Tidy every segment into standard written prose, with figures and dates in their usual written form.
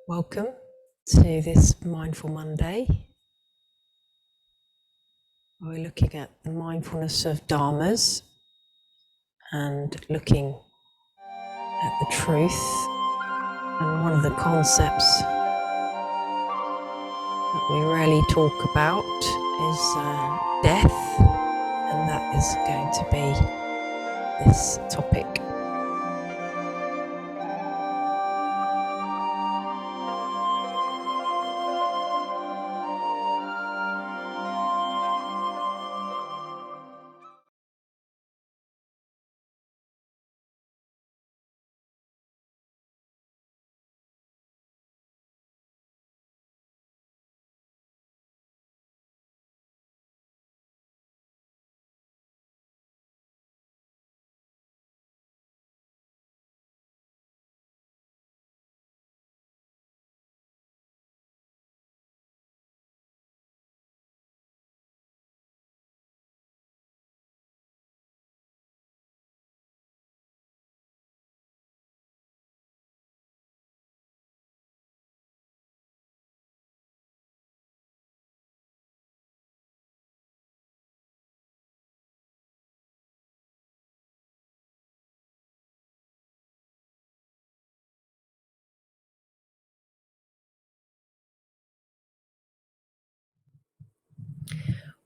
Welcome to this Mindful Monday. We're looking at the mindfulness of Dhammas and looking at the truth. And one of the concepts that we rarely talk about is death, and that is going to be this topic.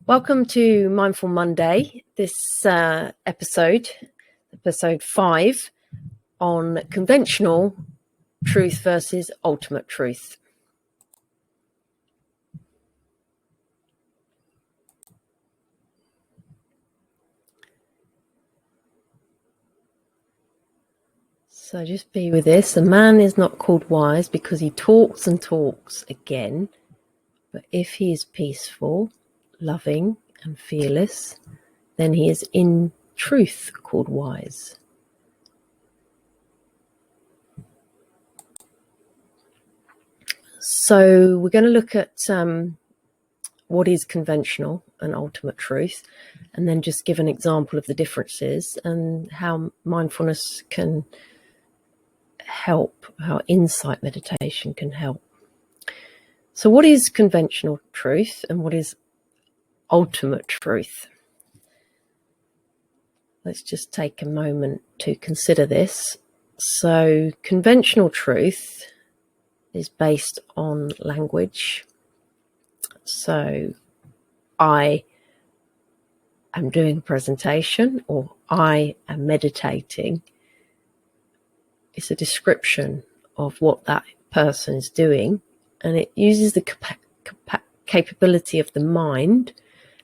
Welcome to Mindful Monday, this episode 5, on conventional truth versus ultimate truth. So just be with this. A man is not called wise because he talks and talks again, but if he is peaceful, loving and fearless, then he is in truth called wise. So we're going to look at what is conventional and ultimate truth, and then just give an example of the differences and how mindfulness can help, how insight meditation can help. So what is conventional truth and what is ultimate truth? Let's just take a moment to consider this. So conventional truth is based on language. So I am doing a presentation, or I am meditating. It's a description of what that person is doing, and it uses the capability of the mind.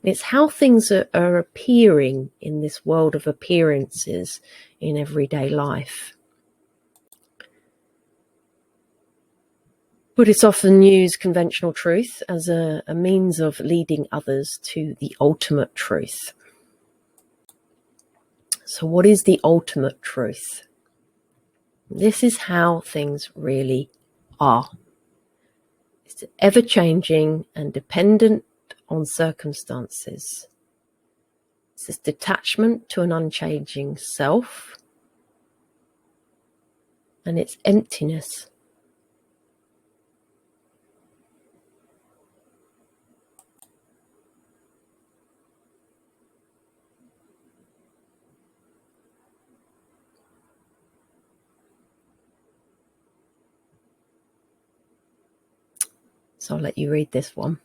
And it's how things are appearing in this world of appearances in everyday life. Buddhists often use conventional truth as a means of leading others to the ultimate truth. So what is the ultimate truth? This is how things really are. It's ever-changing and dependent on circumstances. It's this detachment to an unchanging self, and it's emptiness. So I'll let you read this one.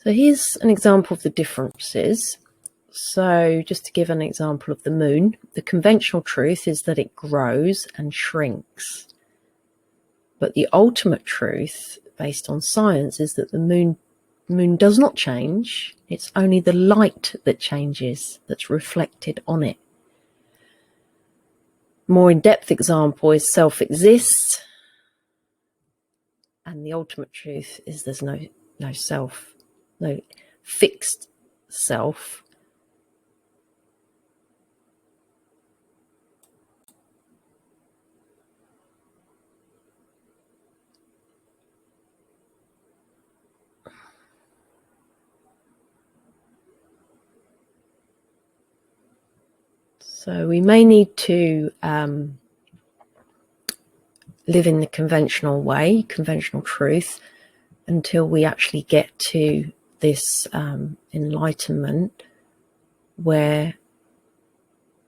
So here's an example of the differences. So just to give an example of the moon, the conventional truth is that it grows and shrinks. But the ultimate truth, based on science, is that the moon does not change. It's only the light that changes, that's reflected on it. More in-depth example is self exists, and the ultimate truth is there's no self, no fixed self. So we may need to live in the conventional way, conventional truth, until we actually get to this enlightenment where,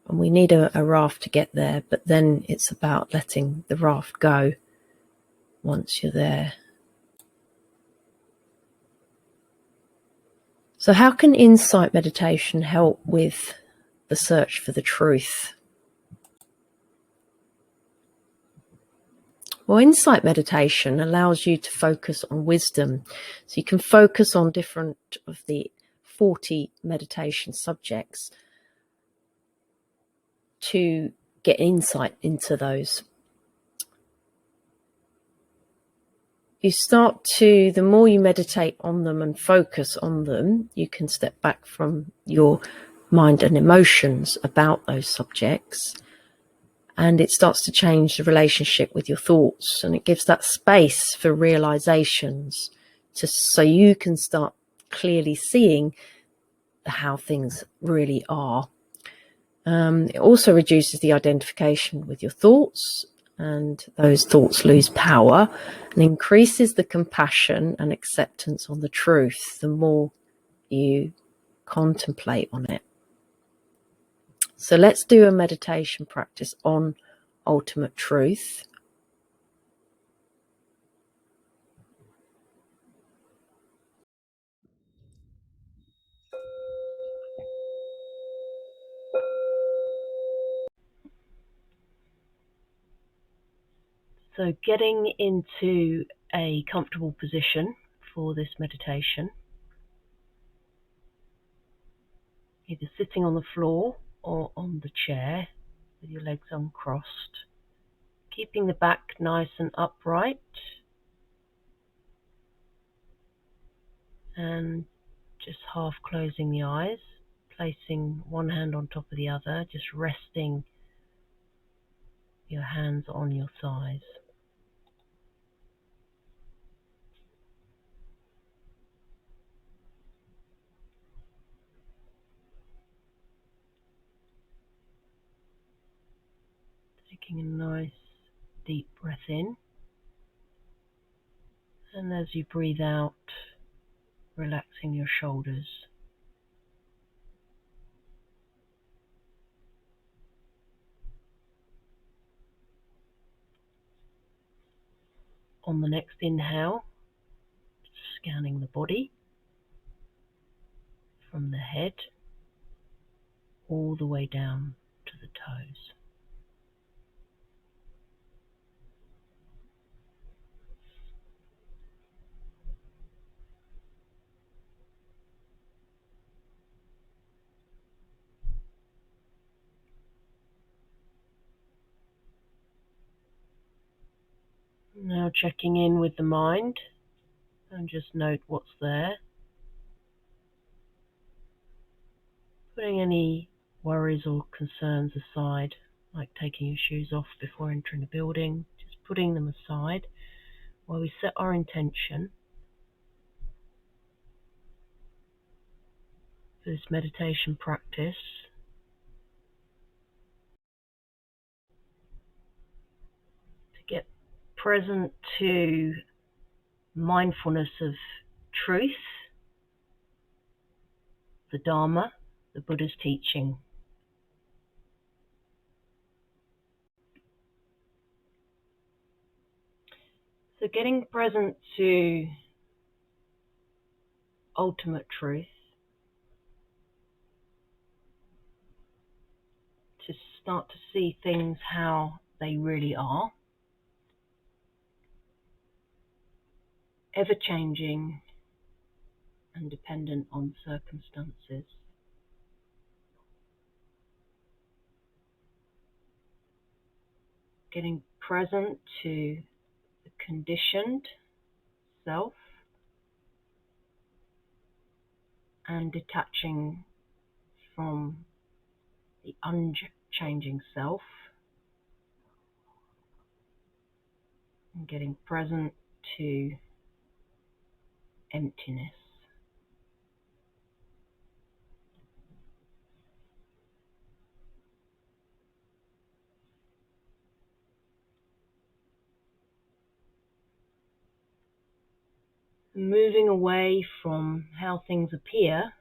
and we need a raft to get there, but then it's about letting the raft go once you're there. So how can insight meditation help with the search for the truth? Well, insight meditation allows you to focus on wisdom. So you can focus on different of the 40 meditation subjects to get insight into those. The more you meditate on them and focus on them, you can step back from your mind and emotions about those subjects, and it starts to change the relationship with your thoughts, and it gives that space for realizations so you can start clearly seeing how things really are. It also reduces the identification with your thoughts, and those thoughts lose power, and increases the compassion and acceptance on the truth the more you contemplate on it. So let's do a meditation practice on ultimate truth. So getting into a comfortable position for this meditation, either sitting on the floor or on the chair with your legs uncrossed, keeping the back nice and upright, and just half closing the eyes, placing one hand on top of the other, just resting your hands on your thighs. Taking a nice deep breath in, and as you breathe out, relaxing your shoulders. On the next inhale, scanning the body from the head all the way down to the toes. Now checking in with the mind, and just note what's there. Putting any worries or concerns aside, like taking your shoes off before entering the building, just putting them aside while we set our intention for this meditation practice. To get present to mindfulness of truth, the Dhamma, the Buddhist teaching. So getting present to ultimate truth, to start to see things how they really are, ever-changing and dependent on circumstances. Getting present to the conditioned self and detaching from the unchanging self, and getting present to emptiness. moving away from how things appear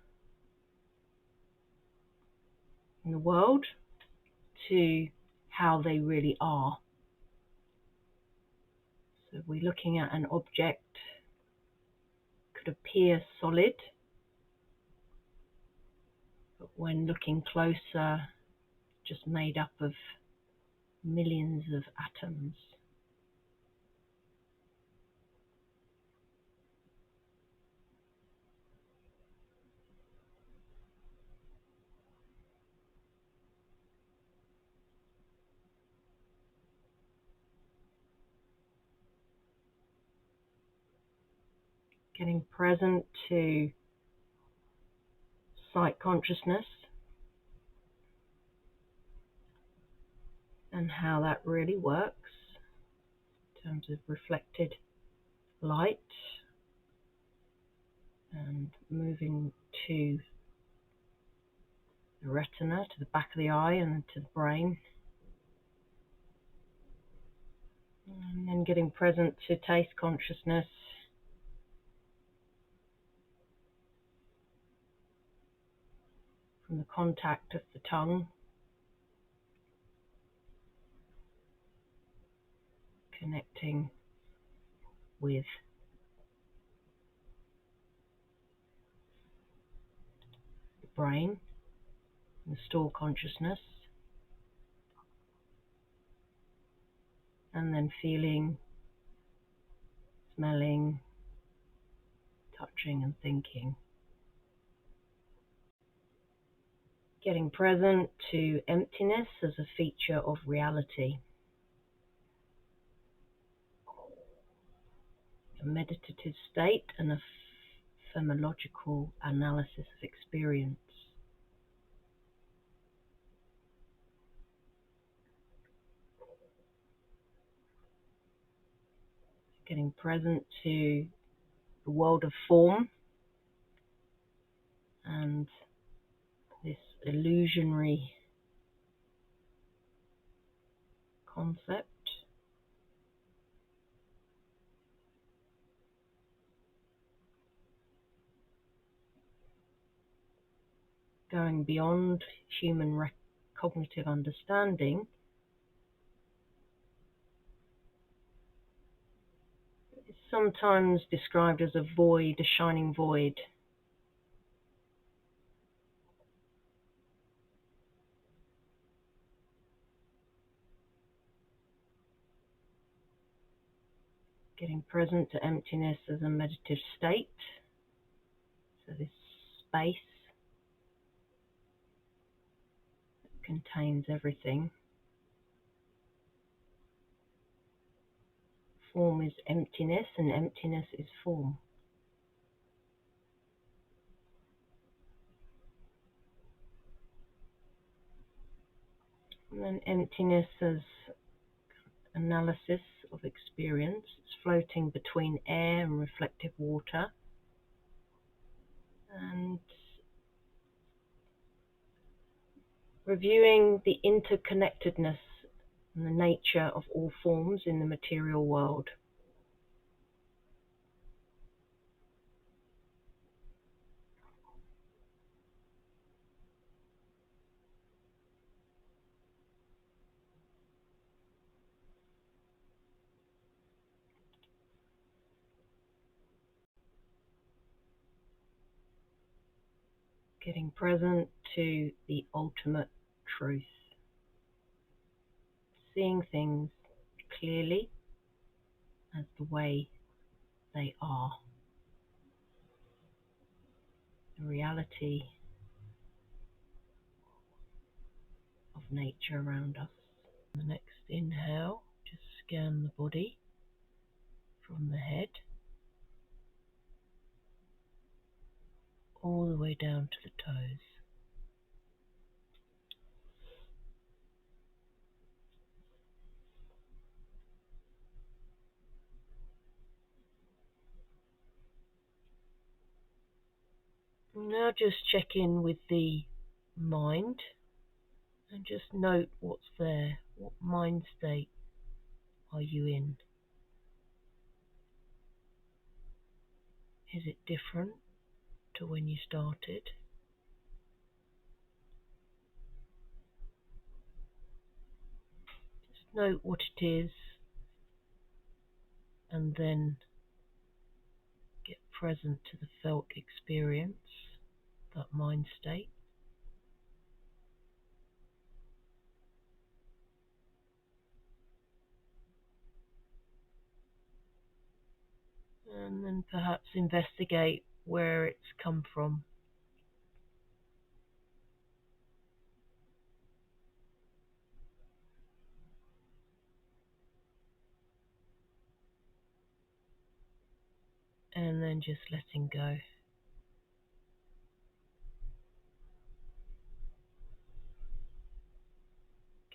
in the world to how they really are. So we're looking at an object, could appear solid, but when looking closer, just made up of millions of atoms. Getting present to sight consciousness and how that really works in terms of reflected light, and moving to the retina, to the back of the eye and to the brain. And then getting present to taste consciousness, from the contact of the tongue, connecting with the brain and the store consciousness, and then feeling, smelling, touching and thinking. Getting present to emptiness as a feature of reality. A meditative state and a phenomenological analysis of experience. Getting present to the world of form and this illusionary concept. Going beyond human cognitive understanding, is sometimes described as a void, a shining void. Getting present to emptiness as a meditative state. So this space that contains everything. Form is emptiness and emptiness is form. And then emptiness as analysis of experience. It's floating between air and reflective water. And reviewing the interconnectedness and the nature of all forms in the material world. Getting present to the ultimate truth. Seeing things clearly as the way they are. The reality of nature around us. The next inhale, just scan the body from the head all the way down to the toes. Now just check in with the mind and just note what's there. What mind state are you in? Is it different to when you started? Just note what it is, and then get present to the felt experience, that mind state. And then perhaps investigate where it's come from. And then just letting go.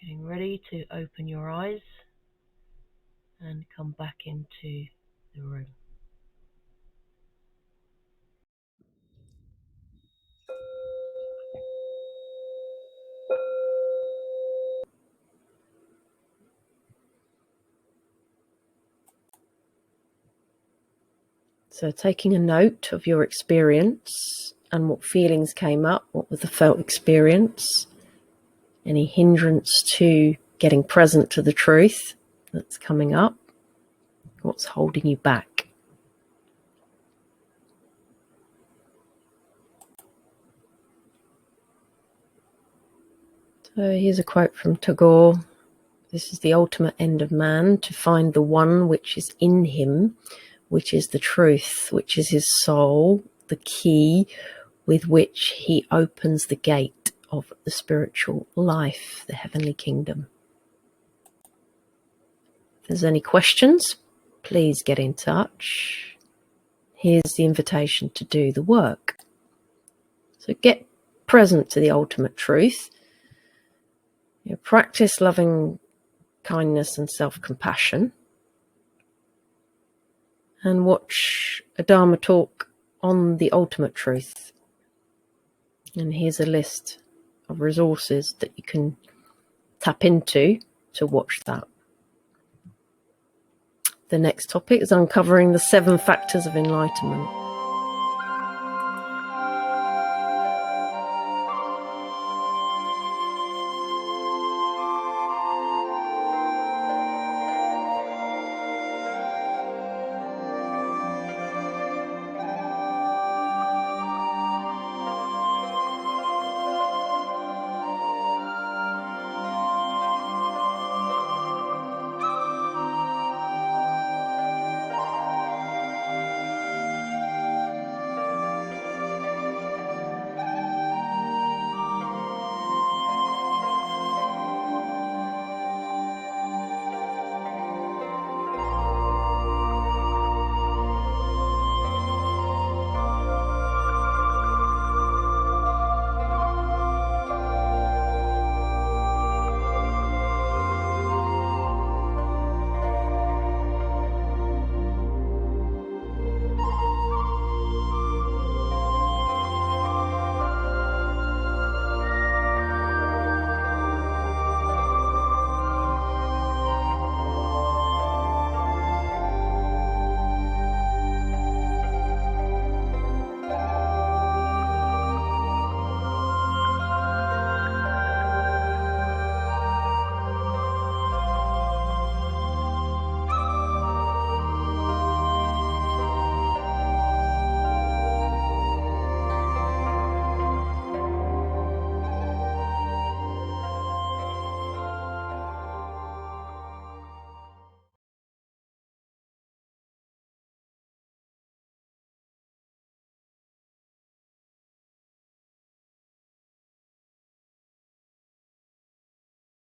Getting ready to open your eyes and come back into the room. So taking a note of your experience and what feelings came up, what was the felt experience, any hindrance to getting present to the truth that's coming up, what's holding you back. So here's a quote from Tagore. This is the ultimate end of man, to find the one which is in him, which is the truth, which is his soul, the key with which he opens the gate of the spiritual life, the heavenly kingdom. If there's any questions, please get in touch. Here's the invitation to do the work. So get present to the ultimate truth. Practice loving kindness and self-compassion. And watch a Dharma talk on the ultimate truth. And here's a list of resources that you can tap into to watch that. The next topic is uncovering the 7 factors of enlightenment.